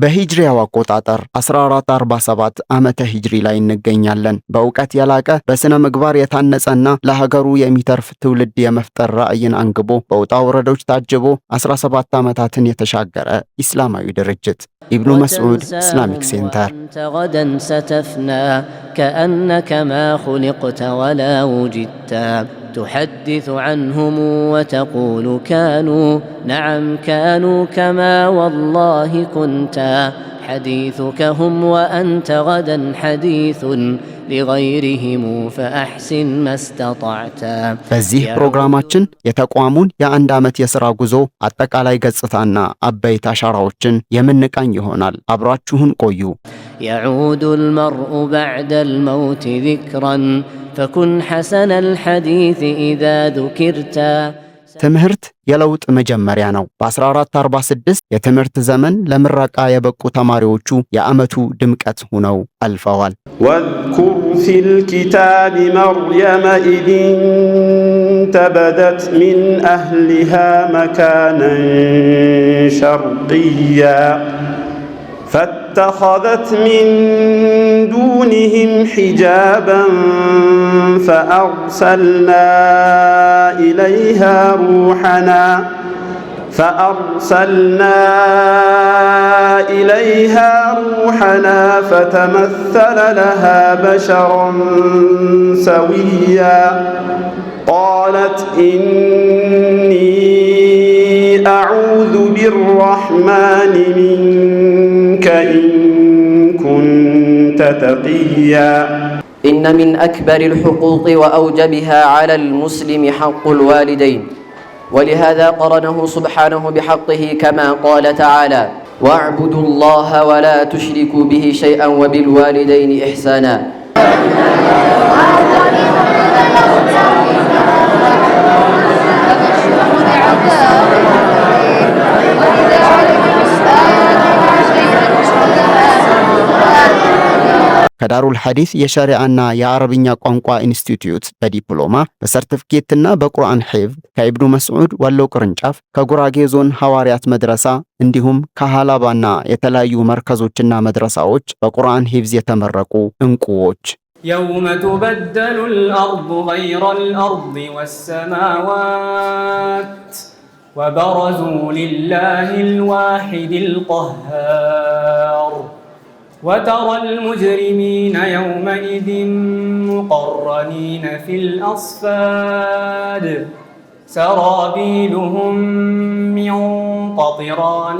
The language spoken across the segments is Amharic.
በሂጅሪያው አቆጣጠር 1447 ዓመተ ሂጅሪ ላይ እንገኛለን። በእውቀት ያላቀ በስነ ምግባር የታነጸና ለሀገሩ የሚተርፍ ትውልድ የመፍጠር ራዕይን አንግቦ በውጣ ወረዶች ታጅቦ 17 ዓመታትን የተሻገረ ኢስላማዊ ድርጅት ኢብኑ መስዑድ ኢስላሚክ ሴንተር غدا ستفنى كأنك ما خلقت ولا وجدت تحدث عنهم وتقول كانوا نعم كانوا كما والله كنت حديثك هم وأنت غدا حديث لغيرهم فأحسن ما استطعت በዚህ ፕሮግራማችን የተቋሙን የአንድ ዓመት የሥራ ጉዞ አጠቃላይ ገጽታና አበይት አሻራዎችን የምንቃኝ ይሆናል። አብራችሁን ቆዩ። يعود المرء بعد الموت ذكرا فكن حسن الحديث إذا ذكرت ትምህርት የለውጥ መጀመሪያ ነው። በ1446 የትምህርት ዘመን ለምረቃ የበቁ ተማሪዎቹ የዓመቱ ድምቀት ሆነው አልፈዋል። واذكر في الكتاب مريم إذ انتبذت من أهلها مكانا شرقيا فاتخذت من دونهم حجابا فأرسلنا إليها روحنا فتمثل لها بشرا سويا قالت إني أعوذ بالرحمن منك إن كنت تقيا إن من أكبر الحقوق وأوجبها على المسلم حق الوالدين ولهذا قرنه سبحانه بحقه كما قال تعالى واعبدوا الله ولا تشركوا به شيئا وبالوالدين إحسانا ከዳሩል ሐዲስ የሸሪዓና የአረብኛ ቋንቋ ኢንስቲትዩት በዲፕሎማ በሰርቲፊኬትና በቁርአን ሒፍዝ ከኢብኑ መስዑድ ወሎ ቅርንጫፍ ከጉራጌ ዞን ሐዋርያት መድረሳ እንዲሁም ከሃላባና የተለያዩ መርከዞችና መድረሳዎች በቁርአን ሒፍዝ የተመረቁ እንቁዎች يوم تبدل الأرض غير الأرض والسماوات وبرزوا لله الواحد القهار وترى المجرمين يومئذ مقرنين في الأصفاد سرابيلهم من قطران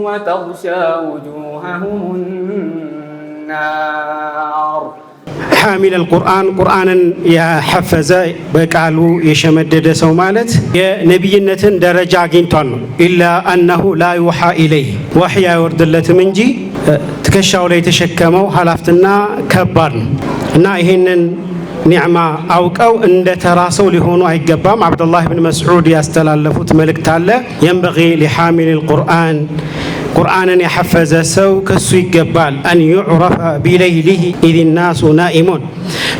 وتغشى وجوههم النار حامل القرآن قرآنا يحفظ بقالو يشمدد سو مالت يا نبينتن درجة አግኝቷል إلا أنه لا يوحى إليه وحي يوردلتم እንጂ ትከሻው ላይ የተሸከመው ሐላፍትና ከባድ ነው እና ይሄንን ኒዕማ አውቀው እንደ ተራሰው ሊሆኑ አይገባም። አብዱላህ ኢብኑ መስዑድ ያስተላለፉት መልእክት አለ። ينبغي لحامل القرآن ቁርአንን የሐፈዘ ሰው ከሱ ይገባል أن يعرف بليله إذ الناس نائمون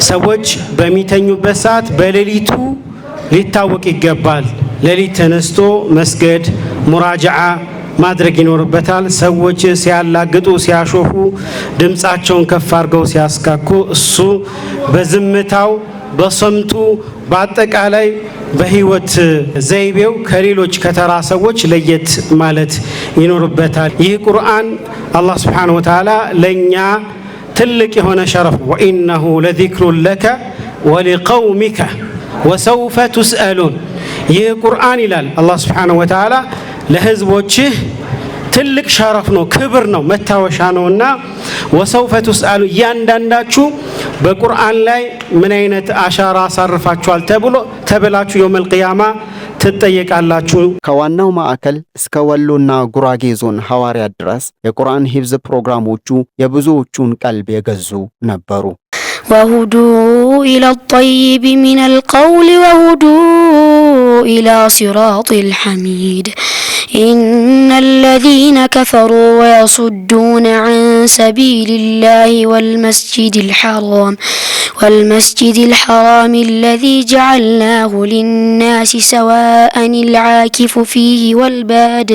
ሰዎች በሚተኙበት ሰዓት በሌሊቱ ሊታወቅ ይገባል። ሌሊት ተነስቶ መስገድ ሙራጃዓ ማድረግ ይኖርበታል። ሰዎች ሲያላግጡ ሲያሾፉ ድምጻቸውን ከፍ አድርገው ሲያስካኩ እሱ በዝምታው በሰምቱ በአጠቃላይ በህይወት ዘይቤው ከሌሎች ከተራ ሰዎች ለየት ማለት ይኖርበታል። ይህ ቁርአን አላህ Subhanahu Wa Ta'ala ለኛ ትልቅ የሆነ ሸረፍ ወኢነሁ ለዚክሩን ለከ ወሊቀውሚከ ወሰውፈ ትስአሉን ይህ ቁርአን ይላል አላህ Subhanahu Wa Ta'ala ለህዝቦችህ ትልቅ ሸረፍ ነው ክብር ነው መታወሻ ነውና ወሰውፈ ትስአሉ ያንዳንዳችሁ በቁርአን ላይ ምን አይነት አሻራ አሳርፋችኋል ተብላችሁ የውመል ቂያማ ትጠየቃላችሁ። ከዋናው ማዕከል እስከ ወሎና ጉራጌ ዞን ሐዋርያት ድረስ የቁርአን ሒፍዝ ፕሮግራሞቹ የብዙዎቹን ቀልብ የገዙ ነበሩ። وهدوا إلى الطيب من القول وهدوا إلى صراط الحميد إن الذين كفروا ويصدون عن سبيل الله والمسجد الحرام والمسجد الحرام الذي جعلناه للناس سواء العاكف فيه والباد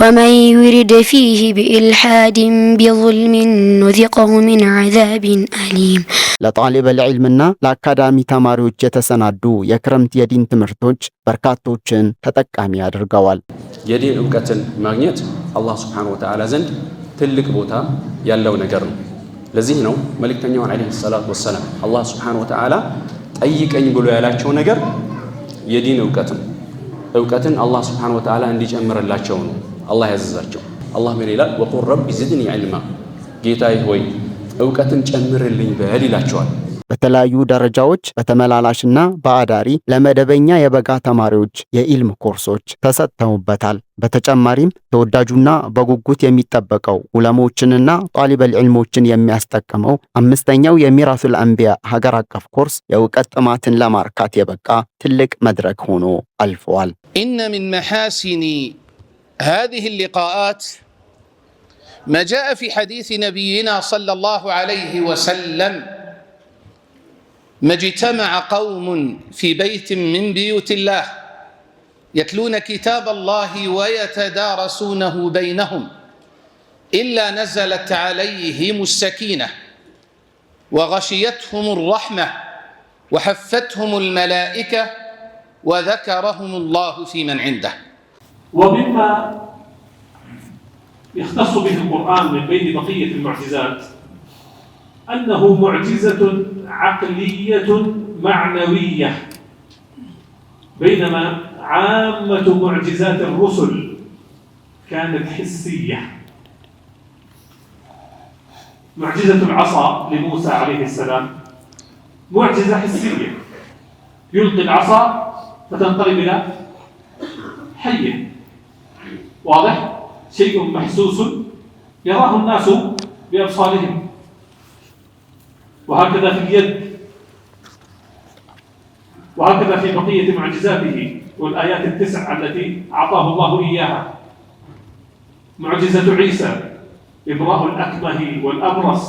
ومن يرد فيه بإلحاد بظلم نذقه من عذاب أليم ለጣሊበ ልዕልምና ለአካዳሚ ተማሪዎች የተሰናዱ የክረምት የዲን ትምህርቶች በርካቶችን ተጠቃሚ አድርገዋል። የዲን ዕውቀትን ማግኘት አላህ Subhanahu Wa Ta'ala ዘንድ ትልቅ ቦታ ያለው ነገር ነው። ለዚህ ነው መልእክተኛው አለይሂ ሰላቱ ወሰለም አላህ Subhanahu Wa Ta'ala ጠይቀኝ ብሎ ያላቸው ነገር የዲን ዕውቀትን አላህ Subhanahu Wa Ta'ala እንዲጨምርላቸው ነው አላህ ያዘዛቸው። አላህ ምን ይላል? ወቁል ረቢ ዝድኒ ዒልማ፣ ጌታዬ ሆይ ዕውቀትን ጨምርልኝ በል ይላቸዋል። በተለያዩ ደረጃዎች በተመላላሽና በአዳሪ ለመደበኛ የበጋ ተማሪዎች የኢልም ኮርሶች ተሰጥተውበታል። በተጨማሪም ተወዳጁና በጉጉት የሚጠበቀው ዑለሞችንና ጣሊበል ዒልሞችን የሚያስጠቅመው አምስተኛው የሚራሱል አንቢያ ሀገር አቀፍ ኮርስ የእውቀት ጥማትን ለማርካት የበቃ ትልቅ መድረክ ሆኖ አልፈዋል። ኢነ ሚን መሐሲኒ هذه اللقاءات ما جاء في حديث نبينا صلى الله عليه وسلم ما اجتمع قوم في بيت من بيوت الله يتلون كتاب الله ويتدارسونه بينهم إلا نزلت عليهم السكينة وغشيتهم الرحمة وحفتهم الملائكة وذكرهم الله في من عنده. ومما يختص به القرآن من بين بقية المعجزات أنه معجزة عقلية معنوية، بينما عامة معجزات الرسل كانت حسية. معجزة العصا لموسى عليه السلام معجزة حسية، يلقي العصا فتنقلب إلى حية، واضح؟ شيء محسوس يراه الناس بأبصارهم. وهكذا في اليد، وهكذا في بقية معجزاته والآيات التسع التي أعطاه الله إياها. معجزة عيسى إبراء الأكمه والأبرص،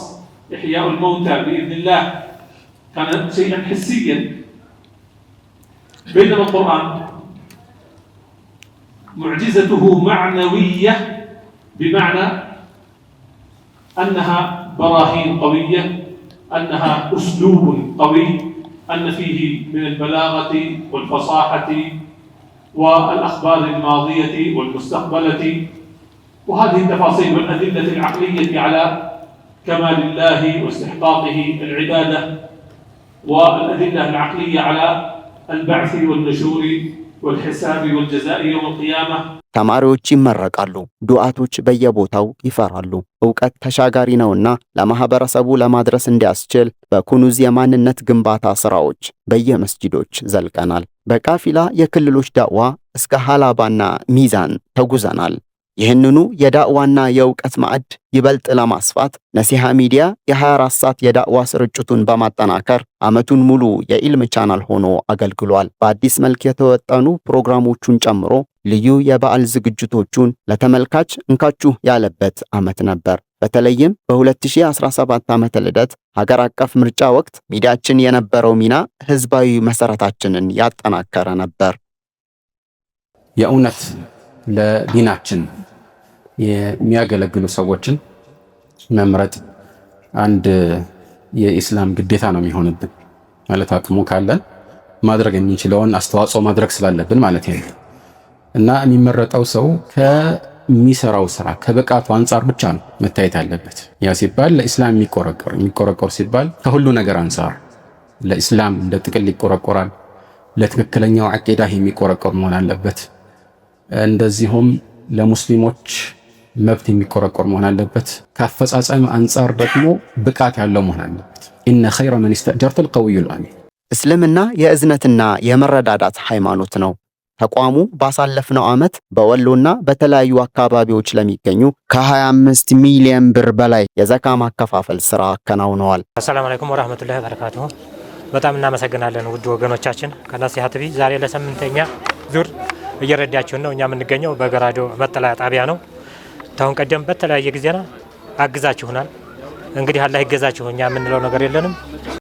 إحياء الموتى بإذن الله، كان شيئا حسيا. بينما القرآن معجزته معنوية، بمعنى أنها براهين قوية، أنها أسلوب قوي، أن فيه من البلاغة والفصاحة والأخبار الماضية والمستقبلة، وهذه التفاصيل والأدلة العقلية على كمال الله واستحقاقه العبادة، والأدلة العقلية على البعث والنشور والحساب والجزاء يوم القيامة. ተማሪዎች ይመረቃሉ፣ ዱዓቶች በየቦታው ይፈራሉ። ዕውቀት ተሻጋሪ ነውና ለማህበረሰቡ ለማድረስ እንዲያስችል በኩኑዝ የማንነት ግንባታ ስራዎች በየመስጂዶች ዘልቀናል። በካፊላ የክልሎች ዳዕዋ እስከ ሀላባና ሚዛን ተጉዘናል። ይህንኑ የዳዕዋና የዕውቀት ማዕድ ይበልጥ ለማስፋት ነሲሃ ሚዲያ የ24 ሰዓት የዳዕዋ ስርጭቱን በማጠናከር ዓመቱን ሙሉ የኢልም ቻናል ሆኖ አገልግሏል። በአዲስ መልክ የተወጠኑ ፕሮግራሞቹን ጨምሮ ልዩ የበዓል ዝግጅቶቹን ለተመልካች እንካችሁ ያለበት ዓመት ነበር። በተለይም በ2017 ዓመተ ልደት ሀገር አቀፍ ምርጫ ወቅት ሚዲያችን የነበረው ሚና ህዝባዊ መሰረታችንን ያጠናከረ ነበር። የእውነት ለዲናችን የሚያገለግሉ ሰዎችን መምረጥ አንድ የኢስላም ግዴታ ነው የሚሆንብን። ማለት አቅሙ ካለን ማድረግ የምንችለውን አስተዋጽኦ ማድረግ ስላለብን ማለት ነው። እና የሚመረጠው ሰው ከሚሰራው ስራ ከብቃቱ አንጻር ብቻ ነው መታየት ያለበት። ያ ሲባል ለኢስላም የሚቆረቆር ሲባል ከሁሉ ነገር አንጻር ለኢስላም እንደ ጥቅል ይቆረቆራል። ለትክክለኛው አቂዳ የሚቆረቆር መሆን አለበት። እንደዚሁም ለሙስሊሞች መብት የሚቆረቆር መሆን አለበት። ከአፈጻጸም አንጻር ደግሞ ብቃት ያለው መሆን አለበት። ኢነ ኸይረ መን ኢስተእጀርተ አልቀዊዩል አሚን። እስልምና የእዝነትና የመረዳዳት ሃይማኖት ነው። ተቋሙ ባሳለፍነው ዓመት በወሎና በተለያዩ አካባቢዎች ለሚገኙ ከ25 ሚሊዮን ብር በላይ የዘካ ማከፋፈል ስራ አከናውነዋል። አሰላሙ አለይኩም ወራህመቱላሂ ወበረካቱሁ። በጣም እናመሰግናለን ውድ ወገኖቻችን። ከነሲሃ ቲቪ ዛሬ ለ8ኛ ዙር እየረዳችሁን ነው። እኛ የምንገኘው በገራዶ መጠለያ ጣቢያ ነው። ታውን ቀደም በተለያየ ጊዜና አግዛችሁናል። እንግዲህ አላህ ይገዛችሁ፣ እኛ የምንለው ነገር የለንም።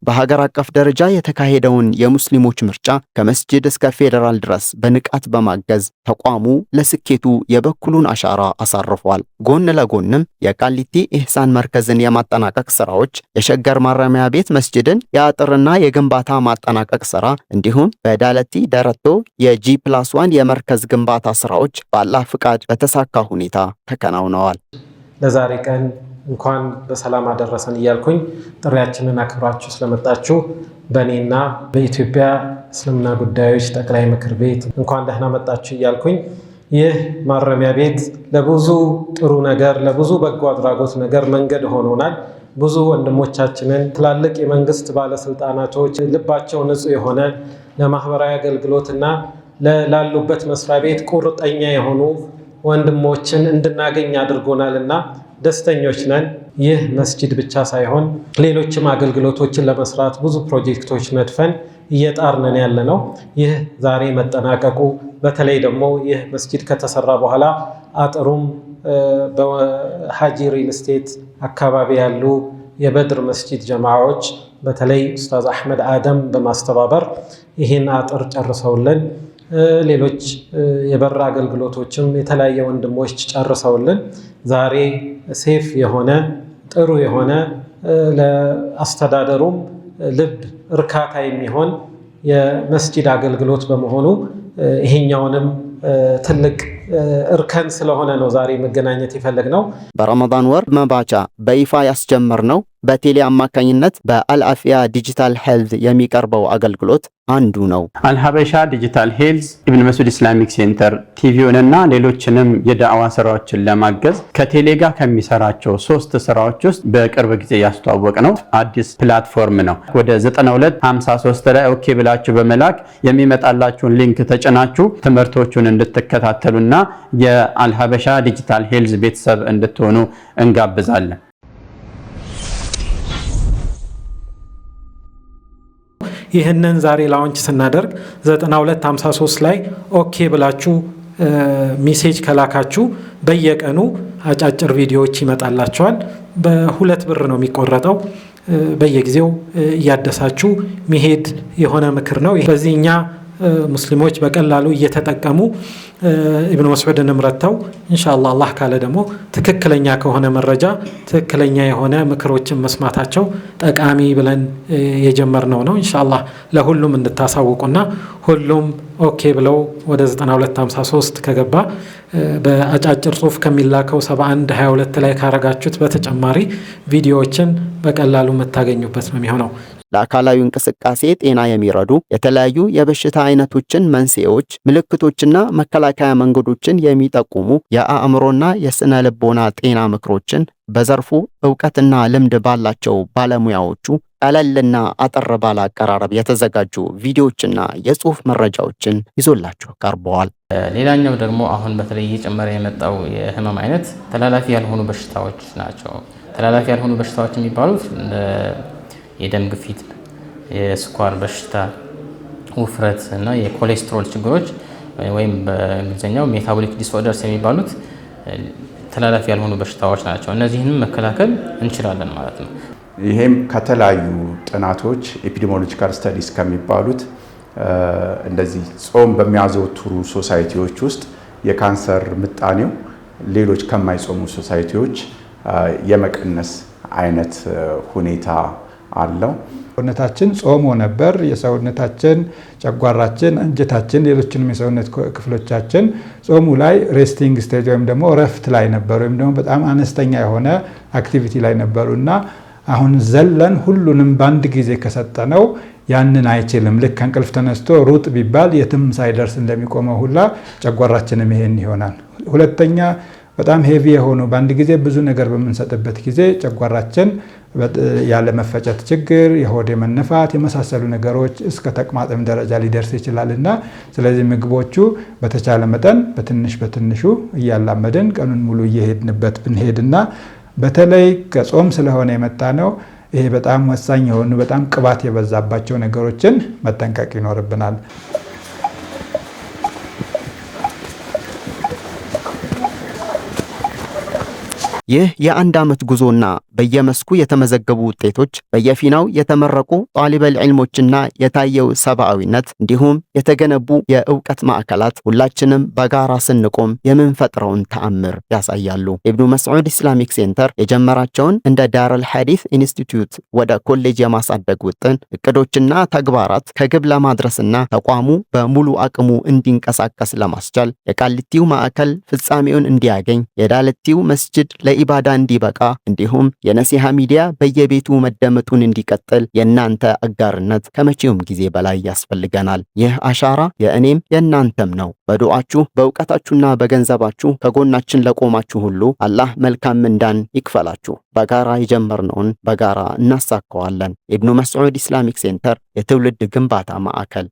በሀገር አቀፍ ደረጃ የተካሄደውን የሙስሊሞች ምርጫ ከመስጂድ እስከ ፌዴራል ድረስ በንቃት በማገዝ ተቋሙ ለስኬቱ የበኩሉን አሻራ አሳርፏል። ጎን ለጎንም የቃሊቲ ኢህሳን መርከዝን የማጠናቀቅ ስራዎች፣ የሸገር ማረሚያ ቤት መስጂድን የአጥርና የግንባታ ማጠናቀቅ ስራ እንዲሁም በዳለቲ ደረቶ የጂ+1 የመርከዝ ግንባታ ስራዎች በአላህ ፍቃድ በተሳካ ሁኔታ ተከናውነዋል። ለዛሬ ቀን እንኳን በሰላም አደረሰን እያልኩኝ ጥሪያችንን አክብራችሁ ስለመጣችሁ በእኔና በኢትዮጵያ እስልምና ጉዳዮች ጠቅላይ ምክር ቤት እንኳን ደህና መጣችሁ እያልኩኝ ይህ ማረሚያ ቤት ለብዙ ጥሩ ነገር ለብዙ በጎ አድራጎት ነገር መንገድ ሆኖናል። ብዙ ወንድሞቻችንን ትላልቅ የመንግስት ባለስልጣናቶች ልባቸው ንጹህ የሆነ ለማህበራዊ አገልግሎትና ላሉበት መስሪያ ቤት ቁርጠኛ የሆኑ ወንድሞችን እንድናገኝ አድርጎናልና ደስተኞች ነን። ይህ መስጂድ ብቻ ሳይሆን ሌሎችም አገልግሎቶችን ለመስራት ብዙ ፕሮጀክቶች ነድፈን እየጣርነን ያለነው ይህ ዛሬ መጠናቀቁ በተለይ ደግሞ ይህ መስጂድ ከተሰራ በኋላ አጥሩም በሃጂ ሪል ስቴት አካባቢ ያሉ የበድር መስጂድ ጀማዓዎች በተለይ ኡስታዝ አህመድ አደም በማስተባበር ይህን አጥር ጨርሰውልን ሌሎች የበር አገልግሎቶችም የተለያየ ወንድሞች ጨርሰውልን ዛሬ ሴፍ የሆነ ጥሩ የሆነ ለአስተዳደሩም ልብ እርካታ የሚሆን የመስጂድ አገልግሎት በመሆኑ ይሄኛውንም ትልቅ እርከን ስለሆነ ነው ዛሬ መገናኘት የፈለግነው። በረመዳን ወር መባቻ በይፋ ያስጀመርነው በቴሌ አማካኝነት በአልአፊያ ዲጂታል ሄልዝ የሚቀርበው አገልግሎት አንዱ ነው። አልሀበሻ ዲጂታል ሄልዝ ኢብን መስዑድ ኢስላሚክ ሴንተር ቲቪውንና ሌሎችንም የዳዕዋ ስራዎችን ለማገዝ ከቴሌ ጋር ከሚሰራቸው 3 ስራዎች ውስጥ በቅርብ ጊዜ ያስተዋወቅ ነው አዲስ ፕላትፎርም ነው። ወደ 9253 ላይ ኦኬ ብላችሁ በመላክ የሚመጣላችሁን ሊንክ ተጭናችሁ ትምህርቶቹን እንድትከታተሉና የአልሀበሻ ዲጂታል ሄልዝ ቤተሰብ እንድትሆኑ እንጋብዛለን። ይህንን ዛሬ ላውንች ስናደርግ 9253 ላይ ኦኬ ብላችሁ ሜሴጅ ከላካችሁ በየቀኑ አጫጭር ቪዲዮዎች ይመጣላችኋል። በ2 ብር ነው የሚቆረጠው። በየጊዜው እያደሳችሁ መሄድ የሆነ ምክር ነው። በዚህኛ ሙስሊሞች በቀላሉ እየተጠቀሙ ኢብኑ መስዑድንም ረተው ኢንሻአላህ አላህ ካለ ደግሞ ትክክለኛ ከሆነ መረጃ ትክክለኛ የሆነ ምክሮችን መስማታቸው ጠቃሚ ብለን የጀመርነው ነው። ኢንሻአላህ ለሁሉም እንድታሳውቁና ሁሉም ኦኬ ብለው ወደ 9253 ከገባ በአጫጭር ጽሁፍ ከሚላከው 7122 ላይ ካረጋችሁት በተጨማሪ ቪዲዮዎችን በቀላሉ የምታገኙበት ነው የሚሆነው። ለአካላዊ እንቅስቃሴ ጤና የሚረዱ የተለያዩ የበሽታ አይነቶችን መንስኤዎች፣ ምልክቶችና መከላከያ መንገዶችን የሚጠቁሙ የአእምሮና የስነ ልቦና ጤና ምክሮችን በዘርፉ ዕውቀትና ልምድ ባላቸው ባለሙያዎቹ ቀለልና አጠር ባለ አቀራረብ የተዘጋጁ ቪዲዮዎችና የጽሁፍ መረጃዎችን ይዞላችሁ ቀርበዋል። ሌላኛው ደግሞ አሁን በተለይ እየጨመረ የመጣው የህመም አይነት ተላላፊ ያልሆኑ በሽታዎች ናቸው። ተላላፊ ያልሆኑ በሽታዎች የሚባሉት የደም ግፊት፣ የስኳር በሽታ፣ ውፍረት እና የኮሌስትሮል ችግሮች ወይም በእንግሊዝኛው ሜታቦሊክ ዲስኦርደርስ የሚባሉት ተላላፊ ያልሆኑ በሽታዎች ናቸው። እነዚህንም መከላከል እንችላለን ማለት ነው። ይሄም ከተለያዩ ጥናቶች ኤፒዲሚዮሎጂካል ስተዲስ ከሚባሉት እንደዚህ ጾም በሚያዘወትሩ ሶሳይቲዎች ውስጥ የካንሰር ምጣኔው ሌሎች ከማይጾሙ ሶሳይቲዎች የመቀነስ አይነት ሁኔታ አለው። ሰውነታችን ጾሞ ነበር። የሰውነታችን ጨጓራችን፣ አንጀታችን፣ ሌሎችንም የሰውነት ክፍሎቻችን ጾሙ ላይ ሬስቲንግ ስቴጅ ወይም ደግሞ እረፍት ላይ ነበሩ፣ ወይም ደግሞ በጣም አነስተኛ የሆነ አክቲቪቲ ላይ ነበሩና አሁን ዘለን ሁሉንም በአንድ ጊዜ ከሰጠነው ያንን አይችልም። ልክ እንቅልፍ ተነስቶ ሩጥ ቢባል የትም ሳይደርስ እንደሚቆመው ሁላ ጨጓራችንም ይሄን ይሆናል። ሁለተኛ በጣም ሄቪ የሆኑ በአንድ ጊዜ ብዙ ነገር በምንሰጥበት ጊዜ ጨጓራችን ያለ መፈጨት ችግር፣ የሆድ መነፋት የመሳሰሉ ነገሮች እስከ ተቅማጥም ደረጃ ሊደርስ ይችላልና ስለዚህ ምግቦቹ በተቻለ መጠን በትንሽ በትንሹ እያላመድን ቀኑን ሙሉ እየሄድንበት ብንሄድና በተለይ ከጾም ስለሆነ የመጣ ነው ይሄ በጣም ወሳኝ የሆኑ በጣም ቅባት የበዛባቸው ነገሮችን መጠንቀቅ ይኖርብናል። ይህ የአንድ ዓመት ጉዞና በየመስኩ የተመዘገቡ ውጤቶች፣ በየፊናው የተመረቁ ጣሊበል ዒልሞችና የታየው ሰብአዊነት እንዲሁም የተገነቡ የእውቀት ማዕከላት ሁላችንም በጋራ ስንቆም የምንፈጥረውን ተአምር ያሳያሉ። ኢብኑ መስዑድ ኢስላሚክ ሴንተር የጀመራቸውን እንደ ዳረል ሐዲስ ኢንስቲትዩት ወደ ኮሌጅ የማሳደግ ውጥን እቅዶችና ተግባራት ከግብ ለማድረስና ተቋሙ በሙሉ አቅሙ እንዲንቀሳቀስ ለማስቻል የቃሊቲው ማዕከል ፍጻሜውን እንዲያገኝ፣ የዳለቲው መስጂድ ለኢባዳ እንዲበቃ እንዲሁም የነሲሃ ሚዲያ በየቤቱ መደመጡን እንዲቀጥል የእናንተ አጋርነት ከመቼውም ጊዜ በላይ ያስፈልገናል። ይህ አሻራ የእኔም የእናንተም ነው። በዱዓችሁ በእውቀታችሁና በገንዘባችሁ ከጎናችን ለቆማችሁ ሁሉ አላህ መልካም ምንዳን ይክፈላችሁ። በጋራ የጀመርነውን በጋራ እናሳካዋለን። ኢብኑ መስዑድ ኢስላሚክ ሴንተር የትውልድ ግንባታ ማዕከል